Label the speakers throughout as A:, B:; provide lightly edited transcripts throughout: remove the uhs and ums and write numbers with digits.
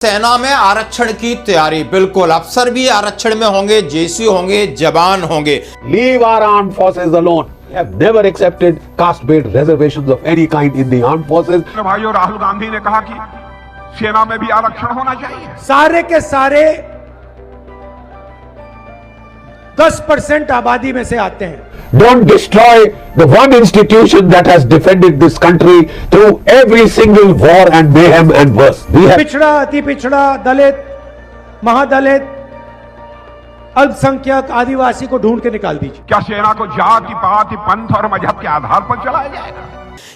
A: सेना में आरक्षण की तैयारी बिल्कुल, अफसर भी आरक्षण में होंगे, जेसी होंगे, जवान होंगे।
B: Leave our armed forces alone. We have never accepted caste-based reservations of any kind in the armed forces.
C: भाइयों, राहुल गांधी ने कहा कि सेना में भी आरक्षण होना चाहिए।
D: सारे के सारे 10% आबादी में से आते हैं।
B: Don't destroy the one institution that has defended this country through every single war and mayhem and worse. We have
D: पिछड़ा, अति पिछड़ा, दलित, महादलित, अल्पसंख्यक, आदिवासी को ढूंढ के निकाल दीजिए।
C: क्या सेना को जाति, पाति, पंथ और मजहब के आधार पर चलाया जाएगा?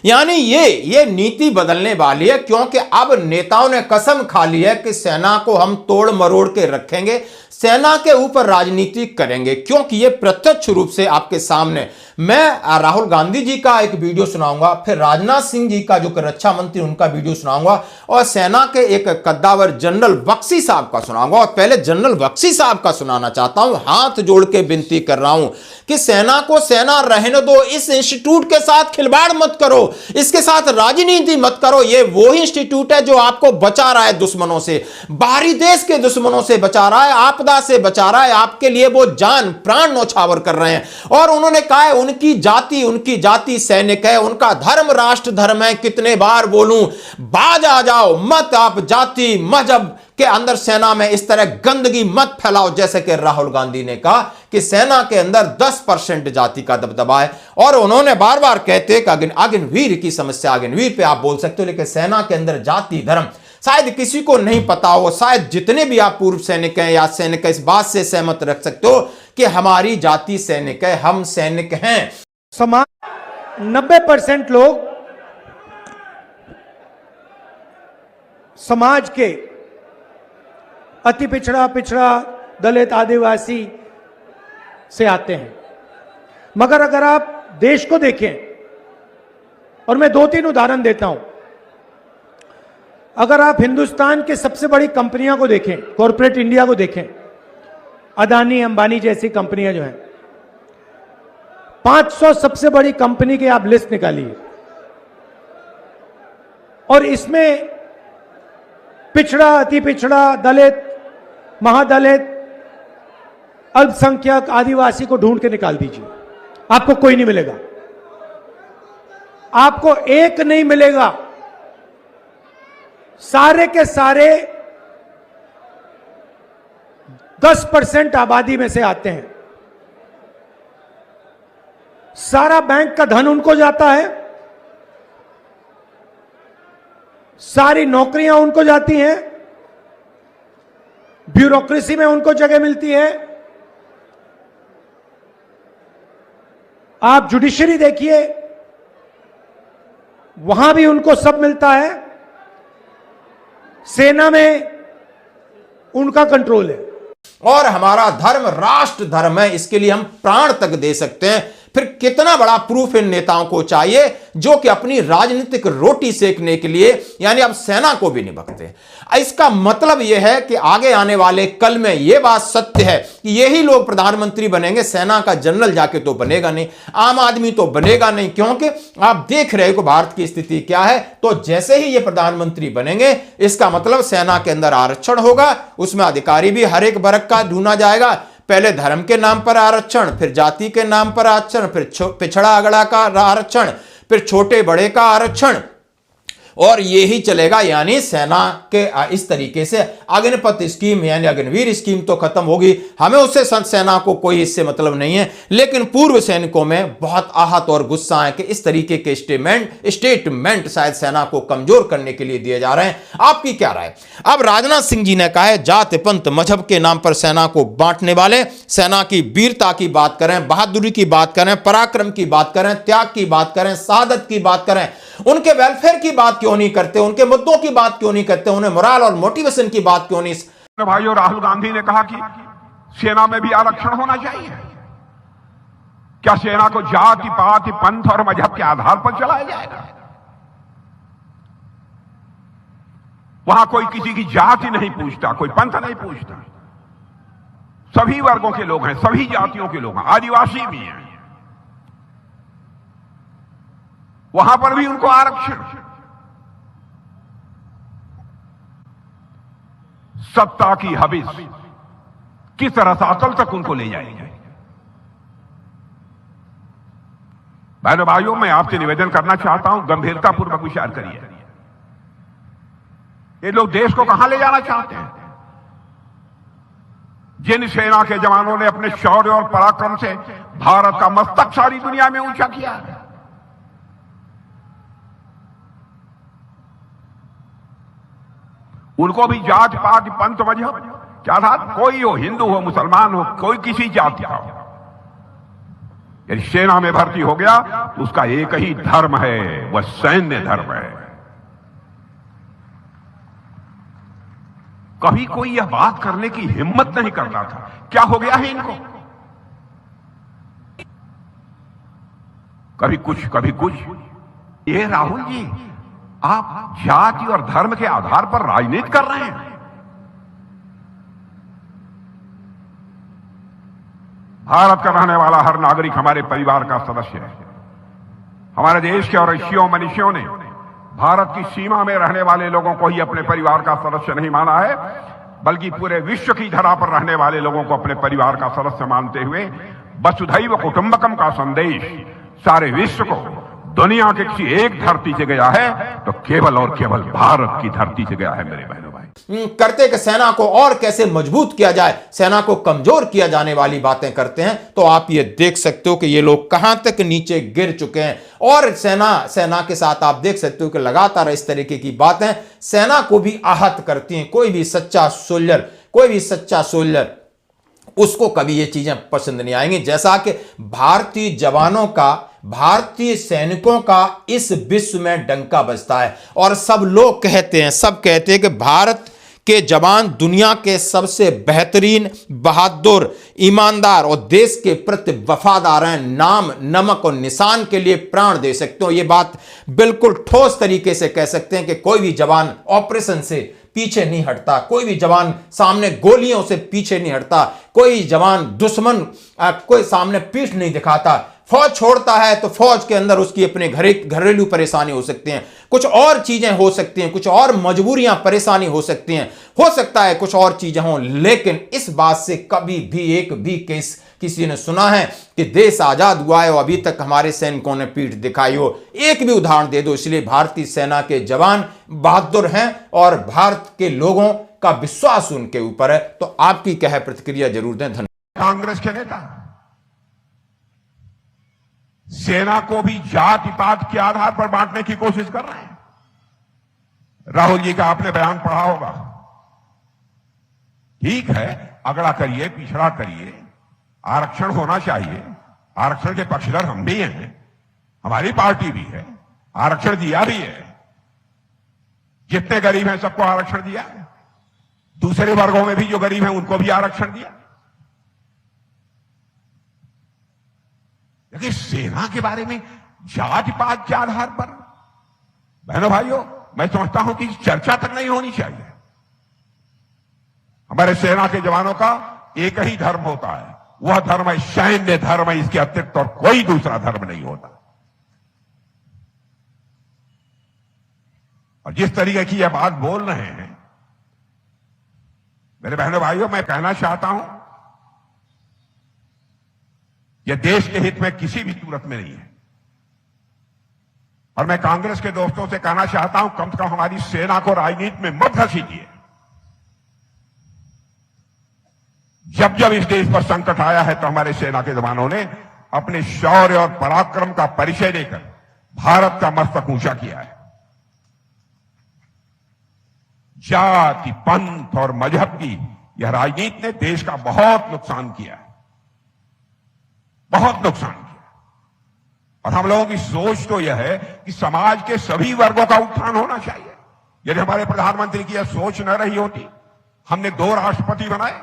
A: यानी ये नीति बदलने वाली है, क्योंकि अब नेताओं ने कसम खा ली है कि सेना को हम तोड़ मरोड़ के रखेंगे, सेना के ऊपर राजनीति करेंगे। क्योंकि ये प्रत्यक्ष रूप से आपके सामने, मैं राहुल गांधी जी का एक वीडियो सुनाऊंगा, फिर राजनाथ सिंह जी का जो रक्षा मंत्री उनका वीडियो सुनाऊंगा, और सेना के एक कद्दावर जनरल बख्शी साहब का सुनाऊंगा। और पहले जनरल बख्शी साहब का सुनाना चाहता हूं, हाथ जोड़ के विनती कर रहा हूं कि सेना को सेना रहने दो, इस इंस्टीट्यूट के साथ खिलवाड़ मत करो, इसके साथ राजनीति मत करो। ये वो इंस्टीट्यूट है जो आपको बचा रहा है दुश्मनों से, बाहरी देश के दुश्मनों से बचा रहा है, आपदा से बचा रहा है, आपके लिए वो जान प्राण न्यौछावर कर रहे हैं। और उन्होंने कहा है उनकी जाति सैनिक है, उनका धर्म राष्ट्र धर्म है। कितने बार बोलूं, बाज आ जाओ, मत आप जाति मजहब के अंदर सेना में इस तरह गंदगी मत फैलाओ। जैसे कि राहुल गांधी ने कहा कि सेना के अंदर 10% जाति का दबदबा है, और उन्होंने बार बार कहते कि अग्निवीर की समस्या, अग्निवीर पे आप बोल सकते हो, लेकिन सेना के अंदर जाति धर्म शायद किसी को नहीं पता हो। शायद जितने भी आप पूर्व सैनिक हैं या सैनिक इस बात से सहमत रख सकते हो कि हमारी जाति सैनिक है, हम सैनिक हैं।
D: समाज 90% लोग समाज के अति पिछड़ा, दलित, आदिवासी से आते हैं। मगर अगर आप देश को देखें, और मैं 2-3 उदाहरण देता हूं, अगर आप हिंदुस्तान के सबसे बड़ी कंपनियों को देखें, कॉरपोरेट इंडिया को देखें, अदानी, अंबानी जैसी कंपनियां जो हैं, 500 सबसे बड़ी कंपनी की आप लिस्ट निकालिए, और इसमें पिछड़ा, अति पिछड़ा, दलित, महादलित, अल्पसंख्यक, आदिवासी को ढूंढ के निकाल दीजिए, आपको कोई नहीं मिलेगा, आपको एक नहीं मिलेगा। सारे के सारे 10% आबादी में से आते हैं। सारा बैंक का धन उनको जाता है, सारी नौकरियां उनको जाती हैं, ब्यूरोक्रेसी में उनको जगह मिलती है। आप जुडिशरी देखिए, वहां भी उनको सब मिलता है। सेना में उनका कंट्रोल है।
A: और हमारा धर्म राष्ट्र धर्म है, इसके लिए हम प्राण तक दे सकते हैं। फिर कितना बड़ा प्रूफ इन नेताओं को चाहिए जो कि अपनी राजनीतिक रोटी सेकने के लिए यानी अब सेना को भी नहीं बकते। इसका मतलब यह है कि आगे आने वाले कल में यह बात सत्य है कि यही लोग प्रधानमंत्री बनेंगे। सेना का जनरल जाके तो बनेगा नहीं, आम आदमी तो बनेगा नहीं, क्योंकि आप देख रहे हो भारत की स्थिति क्या है। तो जैसे ही ये प्रधानमंत्री बनेंगे, इसका मतलब सेना के अंदर आरक्षण होगा, उसमें अधिकारी भी हर एक वर्ग का ढूंढा जाएगा। पहले धर्म के नाम पर आरक्षण, फिर जाति के नाम पर आरक्षण, फिर पिछड़ा अगड़ा का आरक्षण, फिर छोटे बड़े का आरक्षण, और यही चलेगा। यानी सेना के इस तरीके से अग्निपथ स्कीम यानी अग्निवीर स्कीम तो खत्म होगी, हमें उससे सेना को कोई इससे मतलब नहीं है। लेकिन पूर्व सैनिकों में बहुत आहत और गुस्सा है कि इस तरीके के स्टेटमेंट शायद सेना को कमजोर करने के लिए दिए जा रहे हैं। आपकी क्या राय? अब राजनाथ सिंह जी ने कहा है जाति पंथ मजहब के नाम पर सेना को बांटने वाले, सेना की वीरता की बात करें, बहादुरी की बात करें, पराक्रम की बात करें, त्याग की बात करें, शहादत की बात करें, उनके वेलफेयर की बात क्यों नहीं करते, उनके मुद्दों की बात क्यों नहीं करते, उन्हें मोरल और मोटिवेशन की बात क्यों नहीं?
C: भाइयों, राहुल गांधी ने कहा कि सेना में भी आरक्षण होना चाहिए। क्या सेना को जाति, पाति, पंथ और मजहब के आधार पर चलाया जाएगा? वहां कोई किसी की जाति नहीं पूछता, कोई पंथ नहीं पूछता, सभी वर्गों के लोग हैं, सभी जातियों के लोग हैं, आदिवासी भी हैं, वहां पर भी उनको आरक्षण। सत्ता की हविस किस रसातल तक उनको ले जाएगी। बहनों भाइयों, मैं आपसे निवेदन करना चाहता हूं, गंभीरतापूर्वक विचार करिए। ये लोग देश को कहां ले जाना चाहते हैं? जिन सेना के जवानों ने अपने शौर्य और पराक्रम से भारत का मस्तक सारी दुनिया में ऊंचा किया है, उनको भी जात पात पंथ मजहब क्या था, कोई हो, हिंदू हो, मुसलमान हो, कोई किसी जाति का हो, यदि सेना में भर्ती हो गया तो उसका एक ही धर्म है, वह सैन्य धर्म है। कभी कोई यह बात करने की हिम्मत नहीं करता था। क्या हो गया है इनको? कभी कुछ कभी कुछ। ये राहुल जी, आप जाति और धर्म के आधार पर राजनीति कर रहे हैं। भारत का रहने वाला हर नागरिक हमारे परिवार का सदस्य है। हमारे देश के और ऋषियों मनीषियों ने भारत की सीमा में रहने वाले लोगों को ही अपने परिवार का सदस्य नहीं माना है, बल्कि पूरे विश्व की धरा पर रहने वाले लोगों को अपने परिवार का सदस्य मानते हुए वसुधैव कुटुंबकम का संदेश सारे विश्व को, दुनिया के किसी एक धरती से गया है तो केवल और केवल भारत की धरती से गया है। मेरे बहनों भाई,
A: करते कि सेना को और कैसे मजबूत किया जाए, सेना को कमजोर किया जाने वाली बातें करते हैं। तो आप ये देख सकते हो कि ये लोग कहां तक नीचे गिर चुके हैं। और सेना के साथ आप देख सकते हो कि लगातार इस तरीके की बातें सेना को भी आहत करती हैं। कोई भी सच्चा सोल्जर उसको कभी ये चीजें पसंद नहीं आएंगी। जैसा कि भारतीय सैनिकों का इस विश्व में डंका बजता है और सब लोग कहते हैं कि भारत के जवान दुनिया के सबसे बेहतरीन, बहादुर, ईमानदार और देश के प्रति वफादार हैं। नाम, नमक और निशान के लिए प्राण दे सकते हो। ये बात बिल्कुल ठोस तरीके से कह सकते हैं कि कोई भी जवान ऑपरेशन से पीछे नहीं हटता, कोई भी जवान सामने गोलियों से पीछे नहीं हटता, कोई जवान दुश्मन कोई सामने पीठ नहीं दिखाता। फौज छोड़ता है तो फौज के अंदर उसकी अपने घरेलू परेशानी हो सकती हैं, कुछ और चीजें हो सकती हैं, कुछ और मजबूरियां, परेशानी हो सकती हैं, हो सकता है कुछ और चीजें हों। लेकिन इस बात से कभी भी एक भी केस किसी ने सुना है कि देश आजाद हुआ है और अभी तक हमारे सैनिकों ने पीठ दिखाई हो? एक भी उदाहरण दे दो। इसलिए भारतीय सेना के जवान बहादुर हैं और भारत के लोगों का विश्वास उनके ऊपर है। तो आपकी क्या है प्रतिक्रिया, जरूर दें। धन्यवाद।
C: कांग्रेस के नेता सेना को भी जाति पात के आधार पर बांटने की कोशिश कर रहे हैं। राहुल जी का आपने बयान पढ़ा होगा। ठीक है, अगड़ा करिए, पिछड़ा करिए, आरक्षण होना चाहिए। आरक्षण के पक्षधर हम भी हैं, हमारी पार्टी भी है, आरक्षण दिया भी है। जितने गरीब हैं सबको आरक्षण दिया है, दूसरे वर्गों में भी जो गरीब हैं उनको भी आरक्षण दिया। लेकिन सेना के बारे में जाति पात के आधार पर, बहनों भाइयों, मैं समझता हूं कि चर्चा तक नहीं होनी चाहिए। हमारे सेना के जवानों का एक ही धर्म होता है, वह धर्म है सैन्य धर्म है। इसके अतिरिक्त और कोई दूसरा धर्म नहीं होता। और जिस तरीके की यह बात बोल रहे हैं मेरे बहनों भाइयों, मैं कहना चाहता हूं यह देश के हित में किसी भी सूरत में नहीं है। और मैं कांग्रेस के दोस्तों से कहना चाहता हूं, कम से कम हमारी सेना को राजनीति में मत घसीटिए। जब जब इस देश पर संकट आया है तो हमारे सेना के जवानों ने अपने शौर्य और पराक्रम का परिचय देकर भारत का मस्तक ऊंचा किया है। जाति, पंथ और मजहब की यह राजनीति ने देश का बहुत नुकसान किया है, बहुत नुकसान किया। और हम लोगों की सोच तो यह है कि समाज के सभी वर्गों का उत्थान होना चाहिए। यदि हमारे प्रधानमंत्री की यह सोच न रही होती, हमने 2 राष्ट्रपति बनाए,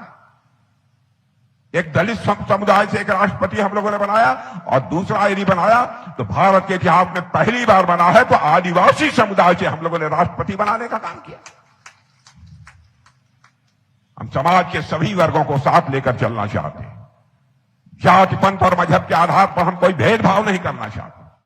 C: एक दलित समुदाय से एक राष्ट्रपति हम लोगों ने बनाया और दूसरा यदि बनाया तो भारत के इतिहास में पहली बार बना है तो आदिवासी समुदाय से हम लोगों ने राष्ट्रपति बनाने का काम किया। हम समाज के सभी वर्गों को साथ लेकर चलना चाहते हैं। जाति, पंथ और मजहब के आधार पर हम कोई भेदभाव नहीं करना चाहते।